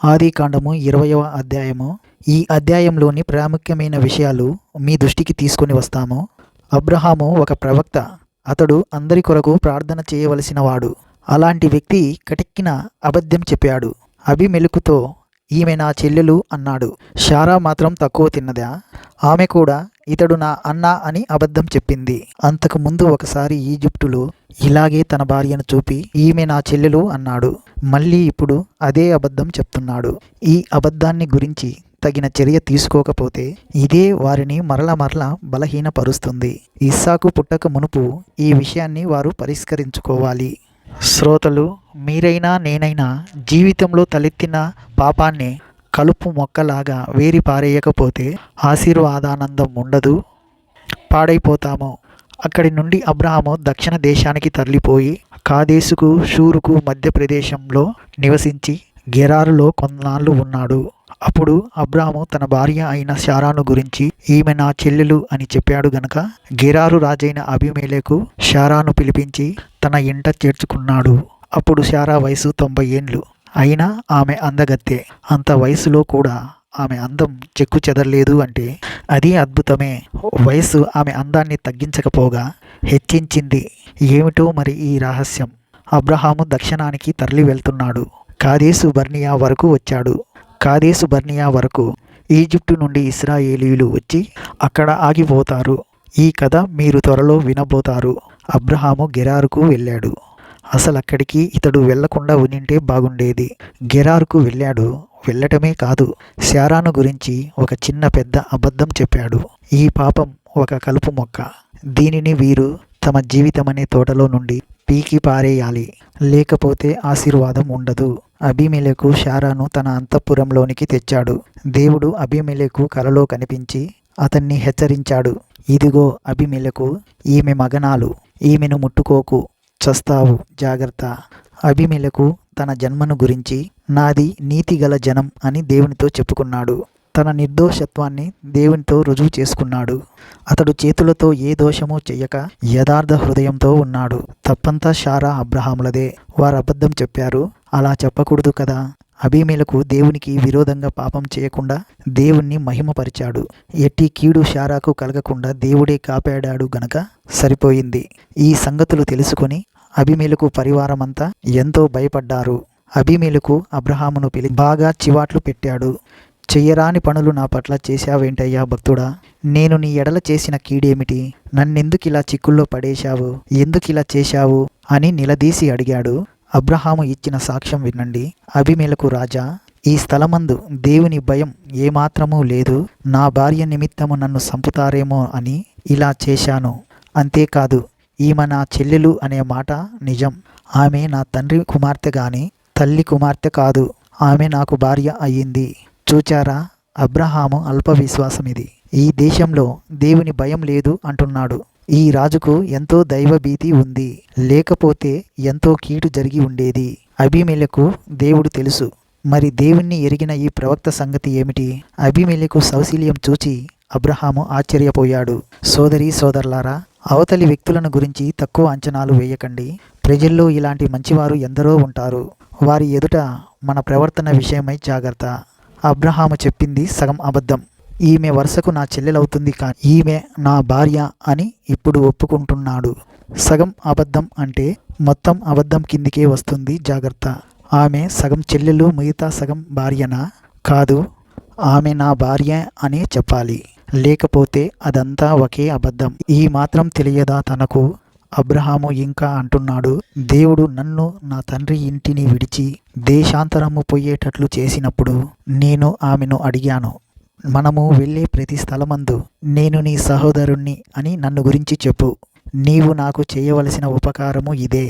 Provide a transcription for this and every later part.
ఆదికాండము 20వ అధ్యాయము. ఈ అధ్యాయంలోని ప్రాముఖ్యమైన విషయాలు మీ దృష్టికి తీసుకొని వస్తాము. అబ్రహాము ఒక ప్రవక్త. అతడు అందరి కొరకు ప్రార్థన చేయవలసిన వాడు. అలాంటి వ్యక్తి కటిక్కిన అబద్ధం చెప్పాడు. అబీమెలెకుతో ఈమె నా చెల్లెలు అన్నాడు. శారా మాత్రం తక్కువ తిన్నదా? ఆమె కూడా ఇతడు నా అన్న అని అబద్ధం చెప్పింది. అంతకు ముందు ఒకసారి ఈజిప్టులో ఇలాగే తన భార్యను చూపి ఈమె నా చెల్లెలు అన్నాడు. మళ్ళీ ఇప్పుడు అదే అబద్ధం చెప్తున్నాడు. ఈ అబద్ధాన్ని గురించి తగిన చర్య తీసుకోకపోతే ఇదే వారిని మరల బలహీనపరుస్తుంది. ఇస్సాకు పుట్టక మునుపు ఈ విషయాన్ని వారు పరిష్కరించుకోవాలి. శ్రోతలు, మీరైనా నేనైనా జీవితంలో తలెత్తిన పాపాన్ని కలుపు మొక్కలాగా వేరి పారేయకపోతే ఆశీర్వాదానందం ఉండదు, పాడైపోతాము. అక్కడి నుండి అబ్రహాము దక్షిణ దేశానికి తరలిపోయి కాదేశుకు షూరుకు మధ్య ప్రదేశంలో నివసించి గెరారులో కొన్నాళ్ళు ఉన్నాడు. అప్పుడు అబ్రాము తన భార్య అయిన శారాను గురించి ఈమె నా చెల్లెలు అని చెప్పాడు గనుక గెరారు రాజైన అబీమెలెకు శారాను పిలిపించి తన ఇంట చేర్చుకున్నాడు. అప్పుడు శారా వయసు 90 ఏండ్లు. అయినా ఆమె అందగత్తె. అంత వయసులో కూడా ఆమె అందం చెక్కు చెదరలేదు అంటే అది అద్భుతమే. వయసు ఆమె అందాన్ని తగ్గించకపోగా హెచ్చించింది. ఏమిటో మరి ఈ రహస్యం. అబ్రహాము దక్షిణానికి తరలి వెళ్తున్నాడు. కాదేశు బర్నియా వరకు వచ్చాడు. కాదేశు బర్నియా వరకు ఈజిప్టు నుండి ఇశ్రాయేలీయులు వచ్చి అక్కడ ఆగిపోతారు. ఈ కథ మీరు త్వరలో వినబోతారు. అబ్రహాము గెరారుకు వెళ్ళాడు. అసలక్కడికి ఇతడు వెళ్లకుండా ఉనింటే బాగుండేది. గెరారుకు వెళ్ళాడు. వెళ్ళటమే కాదు, శారాను గురించి ఒక చిన్న పెద్ద అబద్ధం చెప్పాడు. ఈ పాపం ఒక కలుపు మొక్క. దీనిని వీరు తమ జీవితమనే తోటలో నుండి పీకి పారేయాలి, లేకపోతే ఆశీర్వాదం ఉండదు. అబీమెలెకు శారాను తన అంతఃపురంలోనికి తెచ్చాడు. దేవుడు అబీమెలెకు కలలో కనిపించి అతన్ని హెచ్చరించాడు. ఇదిగో అబీమెలెకు, ఈమె మగనాలు, ఈమెను ముట్టుకోకు, చస్తావు, జాగ్రత్త. అబీమెలెకు తన జన్మను గురించి నాది నీతిగల జనం అని దేవునితో చెప్పుకున్నాడు. తన నిర్దోషత్వాన్ని దేవునితో రుజువు చేసుకున్నాడు. అతడు చేతులతో ఏ దోషము చెయ్యక యథార్థ హృదయంతో ఉన్నాడు. తప్పంతా శారా అబ్రహాములదే. వారు అబద్ధం చెప్పారు. అలా చెప్పకూడదు కదా. అబీమెలెకు దేవునికి విరోధంగా పాపం చేయకుండా దేవుణ్ణి మహిమపరిచాడు. ఎట్టి కీడు శారాకు కలగకుండా దేవుడే కాపాడాడు గనక సరిపోయింది. ఈ సంగతులు తెలుసుకొని అబీమెలెకు పరివారమంతా ఎంతో భయపడ్డారు. అబీమెలెకు అబ్రహామును పిలిచి బాగా చివాట్లు పెట్టాడు. చెయ్యరాని పనులు నా పట్ల చేశావేంటయ్యా భక్తుడా? నేను నీ ఎడల చేసిన కీడేమిటి? నన్నెందుకిలా చిక్కుల్లో పడేశావు? ఎందుకిలా చేశావు అని నిలదీసి అడిగాడు. అబ్రహాము ఇచ్చిన సాక్ష్యం వినండి. అబీమెలెకు రాజా, ఈ స్థలమందు దేవుని భయం ఏమాత్రమూ లేదు. నా భార్య నిమిత్తము నన్ను సంపుతారేమో అని ఇలా చేశాను. అంతేకాదు, ఈమె నా చెల్లెలు అనే మాట నిజం. ఆమె నా తండ్రి కుమార్తె గాని తల్లి కుమార్తె కాదు. ఆమె నాకు భార్య అయ్యింది. చూచారా, అబ్రహాము అల్ప విశ్వాసమిది. ఈ దేశంలో దేవుని భయం లేదు అంటున్నాడు. ఈ రాజుకు ఎంతో దైవభీతి ఉంది. లేకపోతే ఎంతో కీడు జరిగి ఉండేది. అబీమెలెకు దేవుడు తెలుసు. మరి దేవుణ్ణి ఎరిగిన ఈ ప్రవక్త సంగతి ఏమిటి? అబీమెలెకు సౌశీల్యం చూచి అబ్రహాము ఆశ్చర్యపోయాడు. సోదరీ సోదరులారా, అవతలి వ్యక్తులను గురించి తక్కువ అంచనాలు వేయకండి. ప్రజల్లో ఇలాంటి మంచివారు ఎందరో ఉంటారు. వారి ఎదుట మన ప్రవర్తన విషయమై జాగ్రత్త. అబ్రహాము చెప్పింది సగం అబద్ధం. ఈమె వరుసకు నా చెల్లెలవుతుంది, కానీ ఈమె నా భార్య అని ఇప్పుడు ఒప్పుకుంటున్నాడు. సగం అబద్ధం అంటే మొత్తం అబద్ధం కిందికే వస్తుంది. జాగ్రత్త. ఆమె సగం చెల్లెలు, మిగతా సగం భార్యనా? కాదు, ఆమె నా భార్య అనే చెప్పాలి. లేకపోతే అదంతా ఒకే అబద్ధం. ఈ మాత్రం తెలియదా తనకు? అబ్రహాము ఇంకా అంటున్నాడు, దేవుడు నన్ను నా తండ్రి ఇంటిని విడిచి దేశాంతరము పోయేటట్లు చేసినప్పుడు నేను ఆమెను అడిగాను, మనము వెళ్ళే ప్రతి స్థలమందు నేను నీ సహోదరుణ్ణి అని నన్ను గురించి చెప్పు. నీవు నాకు చేయవలసిన ఉపకారము ఇదే.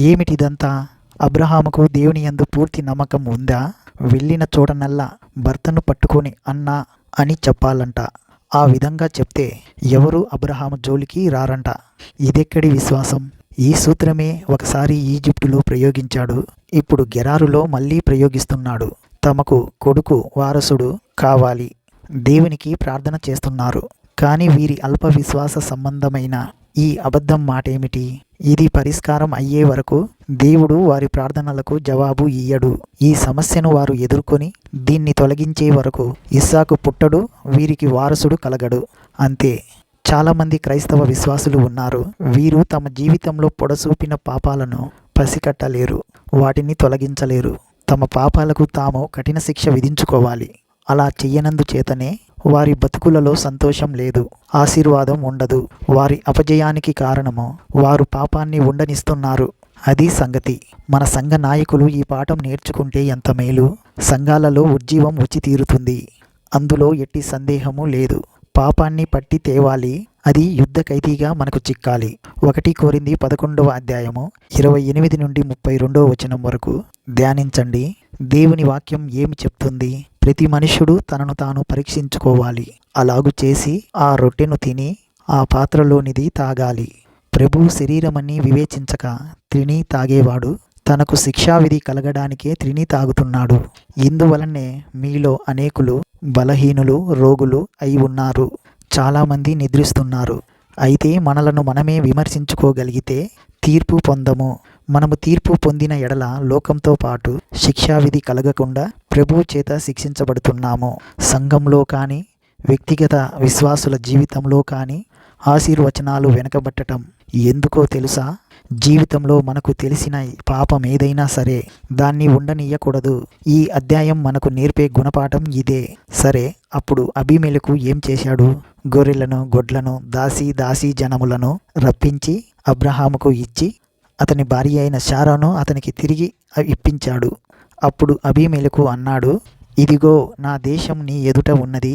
ఏమిటిదంతా? అబ్రహాముకు దేవుని యందు పూర్తి నమ్మకం ఉందా? వెళ్ళిన చోటనల్లా భర్తను పట్టుకొని అన్నా అని చెప్పాలంట. ఆ విధంగా చెప్తే ఎవరు అబ్రహాము జోలికి రారంట. ఇదెక్కడి విశ్వాసం? ఈ సూత్రమే ఒకసారి ఈజిప్టులో ప్రయోగించాడు. ఇప్పుడు గెరారులో మళ్ళీ ప్రయోగిస్తున్నాడు. తమకు కొడుకు వారసుడు కావాలి. దేవునికి ప్రార్థన చేస్తున్నారు. కానీ వీరి అల్ప విశ్వాస సంబంధమైన ఈ అబద్ధం మాటేమిటి? ఇది పరిష్కారం అయ్యే వరకు దేవుడు వారి ప్రార్థనలకు జవాబు ఇయ్యడు. ఈ సమస్యను వారు ఎదుర్కొని దీన్ని తొలగించే వరకు ఇస్సాకు పుట్టడు, వీరికి వారసుడు కలగడు. అంతే. చాలామంది క్రైస్తవ విశ్వాసులు ఉన్నారు. వీరు తమ జీవితంలో పొడసూపిన పాపాలను పసికట్టలేరు, వాటిని తొలగించలేరు. తమ పాపాలకు తాము కఠిన శిక్ష విధించుకోవాలి. అలా చెయ్యనందుచేతనే వారి బతుకులలో సంతోషం లేదు, ఆశీర్వాదం ఉండదు. వారి అపజయానికి కారణము వారు పాపాన్ని ఉండనిస్తున్నారు. అది సంగతి. మన సంఘ నాయకులు ఈ పాఠం నేర్చుకుంటే ఎంత మేలు. సంఘాలలో ఉజ్జీవం వచ్చి తీరుతుంది. అందులో ఎట్టి సందేహము లేదు. పాపాన్ని పట్టి తేవాలి, అది యుద్ధ ఖైదీగా మనకు చిక్కాలి. 1 కొరింథీ 11వ అధ్యాయము 28 నుండి 32వ వచనం వరకు ధ్యానించండి. దేవుని వాక్యం ఏమి చెప్తుంది? ప్రతి మనుష్యుడు తనను తాను పరీక్షించుకోవాలి. అలాగు చేసి ఆ రొట్టెను తిని ఆ పాత్రలోనిది తాగాలి. ప్రభువు శరీరమని వివేచించక త్రిని తాగేవాడు తనకు శిక్షావిధి కలగడానికే త్రిని తాగుతున్నాడు. ఇందువలనే మీలో అనేకులు బలహీనులు, రోగులు అయి ఉన్నారు. చాలామంది నిద్రిస్తున్నారు. అయితే మనలను మనమే విమర్శించుకోగలిగితే తీర్పు పొందము. మనము తీర్పు పొందిన ఎడల లోకంతో పాటు శిక్షావిధి కలగకుండా ప్రభువు చేత శిక్షించబడుతున్నాము. సంఘంలో కానీ వ్యక్తిగత విశ్వాసుల జీవితంలో కానీ ఆశీర్వచనాలు వెనకబట్టడం ఎందుకో తెలుసా? జీవితంలో మనకు తెలిసిన పాపం ఏదైనా సరే దాన్ని ఉండనీయకూడదు. ఈ అధ్యాయం మనకు నేర్పే గుణపాఠం ఇదే. సరే, అప్పుడు అబీమెలెకు ఏం చేశాడు? గొర్రెలను, గొడ్లను, దాసీ జనములను రప్పించి అబ్రహాముకు ఇచ్చి అతని భార్య అయిన శారాను అతనికి తిరిగి ఇప్పించాడు. అప్పుడు అబీమెలెకు అన్నాడు, ఇదిగో నా దేశం నీ ఎదుట ఉన్నది,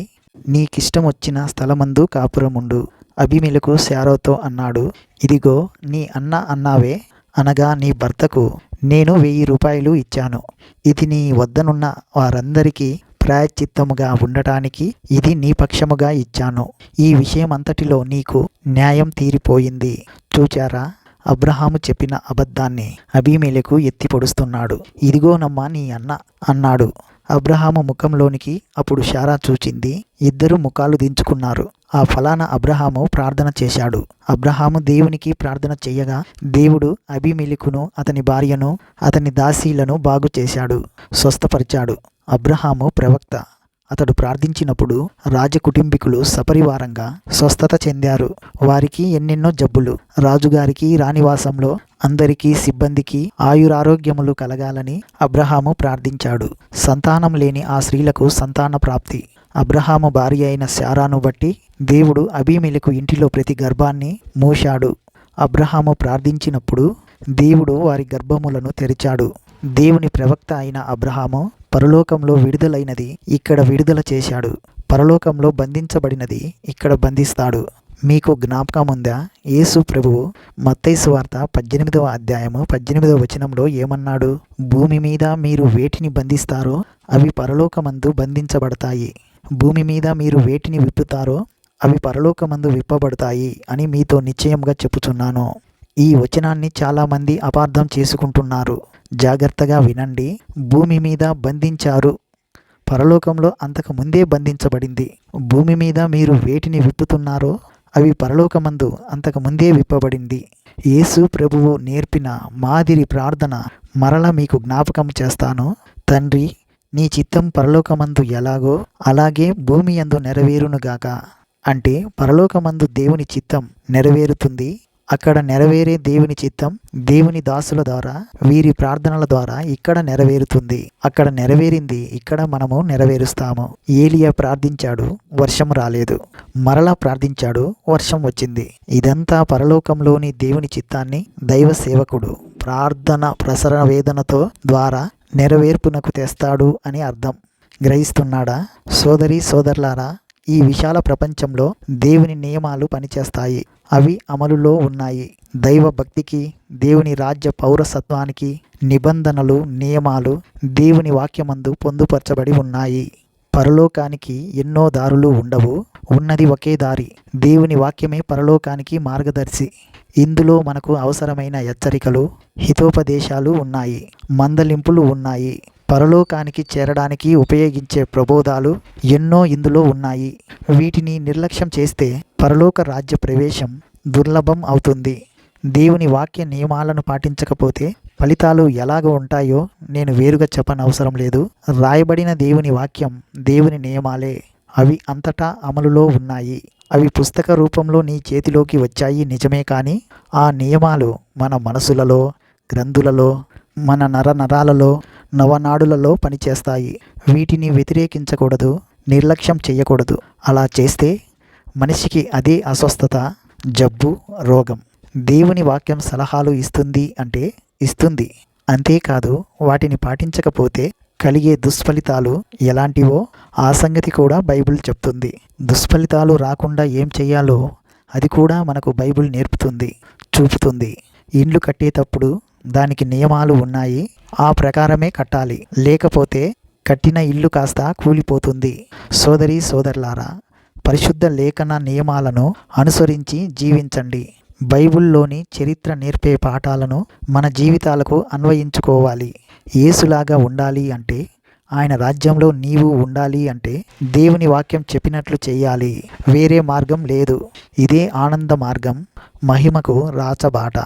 నీకిష్టం వచ్చిన స్థలమందు కాపురముండు. అబీమెలెకు శారాతో అన్నాడు, ఇదిగో నీ అన్న అన్నావే, అనగా నీ భర్తకు నేను 1000 రూపాయలు ఇచ్చాను. ఇది నీ వద్దనున్న వారందరికీ ప్రాయశ్చిత్తముగా ఉండటానికి ఇది నీ పక్షముగా ఇచ్చాను. ఈ విషయం అంతటిలో నీకు న్యాయం తీరిపోయింది. చూచారా? అబ్రహాము చెప్పిన అబద్ధాన్ని అబీమెలెకు ఎత్తి పొడుస్తున్నాడు. ఇదిగోనమ్మా నీ అన్న అన్నాడు. అబ్రహాము ముఖంలోనికి అప్పుడు శారా చూచింది. ఇద్దరు ముఖాలు దించుకున్నారు. ఆ ఫలానా అబ్రహాము ప్రార్థన చేశాడు. అబ్రహాము దేవునికి ప్రార్థన చెయ్యగా దేవుడు అబీమెలెకును అతని భార్యను అతని దాసీలను బాగు చేశాడు, స్వస్థపరిచాడు. అబ్రహాము ప్రవక్త. అతడు ప్రార్థించినప్పుడు రాజకుటుంబీకులు సపరివారంగా స్వస్థత చెందారు. వారికి ఎన్నెన్నో జబ్బులు. రాజుగారికి రాణివాసంలో అందరికీ సిబ్బందికి ఆయురారోగ్యములు కలగాలని అబ్రహాము ప్రార్థించాడు. సంతానం లేని ఆ స్త్రీలకు సంతాన ప్రాప్తి. అబ్రహాము భార్య అయిన శారాను బట్టి దేవుడు అబీమెలెకు ఇంటిలో ప్రతి గర్భాన్ని మూశాడు. అబ్రహాము ప్రార్థించినప్పుడు దేవుడు వారి గర్భములను తెరిచాడు. దేవుని ప్రవక్త అయిన అబ్రహాము పరలోకంలో విడుదలైనది ఇక్కడ విడుదల చేశాడు, పరలోకంలో బంధించబడినది ఇక్కడ బంధిస్తాడు. మీకు జ్ఞాపకముందా? యేసు ప్రభువు మత్తయి సువార్త 18వ అధ్యాయము 18వ వచనంలో ఏమన్నాడు? భూమి మీద మీరు వేటిని బంధిస్తారో అవి పరలోకమందు బంధించబడతాయి, భూమి మీద మీరు వేటిని విప్పుతారో అవి పరలోకమందు విప్పబడతాయి అని మీతో నిశ్చయంగా చెప్పుచున్నాను. ఈ వచనాన్ని చాలామంది అపార్థం చేసుకుంటున్నారు. జాగ్రత్తగా వినండి. భూమి మీద బంధించారు, పరలోకంలో అంతకు ముందే బంధించబడింది. భూమి మీద మీరు వేటిని విప్పుతున్నారో అవి పరలోకమందు అంతకు ముందే విప్పబడింది. యేసు ప్రభువు నేర్పిన మాదిరి ప్రార్థన మరల మీకు జ్ఞాపకం చేస్తాను. తండ్రి, నీ చిత్తం పరలోకమందు ఎలాగో అలాగే భూమి యందు నెరవేరునుగాక. అంటే పరలోకమందు దేవుని చిత్తం నెరవేరుతుంది. అక్కడ నెరవేరే దేవుని చిత్తం దేవుని దాసుల ద్వారా, వీరి ప్రార్థనల ద్వారా ఇక్కడ నెరవేరుతుంది. అక్కడ నెరవేరింది ఇక్కడ మనము నెరవేరుస్తాము. ఏలియా ప్రార్థించాడు, వర్షం రాలేదు. మరలా ప్రార్థించాడు, వర్షం వచ్చింది. ఇదంతా పరలోకంలోని దేవుని చిత్తాన్ని దైవ సేవకుడు ప్రార్థన ప్రసరణ వేదనతో ద్వారా నెరవేర్పునకు తెస్తాడు అని అర్థం. గ్రహిస్తున్నాడా? సోదరి సోదరులారా, ఈ విశాల ప్రపంచంలో దేవుని నియమాలు పనిచేస్తాయి. అవి అమలులో ఉన్నాయి. దైవ భక్తికి, దేవుని రాజ్య పౌరసత్వానికి నిబంధనలు, నియమాలు దేవుని వాక్యమందు పొందుపరచబడి ఉన్నాయి. పరలోకానికి ఎన్నో దారులు ఉండవు, ఉన్నది ఒకే దారి. దేవుని వాక్యమే పరలోకానికి మార్గదర్శి. ఇందులో మనకు అవసరమైన హెచ్చరికలు, హితోపదేశాలు ఉన్నాయి, మందలింపులు ఉన్నాయి. పరలోకానికి చేరడానికి ఉపయోగించే ప్రబోధాలు ఎన్నో ఇందులో ఉన్నాయి. వీటిని నిర్లక్ష్యం చేస్తే పరలోక రాజ్య ప్రవేశం దుర్లభం అవుతుంది. దేవుని వాక్య నియమాలను పాటించకపోతే ఫలితాలు ఎలాగ ఉంటాయో నేను వేరుగా చెప్పనవసరం లేదు. రాయబడిన దేవుని వాక్యం దేవుని నియమాలే. అవి అంతటా అమలులో ఉన్నాయి. అవి పుస్తక రూపంలో నీ చేతిలోకి వచ్చాయి నిజమే, కానీ ఆ నియమాలు మన మనసులలో, గ్రంథులలో, మన నరాలలో, నవనాడులలో పనిచేస్తాయి. వీటిని వ్యతిరేకించకూడదు, నిర్లక్ష్యం చేయకూడదు. అలా చేస్తే మనిషికి అదే అస్వస్థత, జబ్బు, రోగం. దేవుని వాక్యం సలహాలు ఇస్తుంది అంటే ఇస్తుంది. అంతేకాదు వాటిని పాటించకపోతే కలిగే దుష్ఫలితాలు ఎలాంటివో ఆ సంగతి కూడా బైబిల్ చెప్తుంది. దుష్ఫలితాలు రాకుండా ఏం చెయ్యాలో అది కూడా మనకు బైబిల్ నేర్పుతుంది, చూపుతుంది. ఇండ్లు కట్టేటప్పుడు దానికి నియమాలు ఉన్నాయి. ఆ ప్రకారమే కట్టాలి. లేకపోతే కట్టిన ఇల్లు కాస్త కూలిపోతుంది. సోదరీ సోదరులారా, పరిశుద్ధ లేఖన నియమాలను అనుసరించి జీవించండి. బైబిల్లోని చరిత్ర నేర్పే పాఠాలను మన జీవితాలకు అన్వయించుకోవాలి. యేసులాగా ఉండాలి అంటే, ఆయన రాజ్యంలో నీవు ఉండాలి అంటే దేవుని వాక్యం చెప్పినట్లు చేయాలి. వేరే మార్గం లేదు. ఇదే ఆనంద మార్గం, మహిమకు రాచబాట.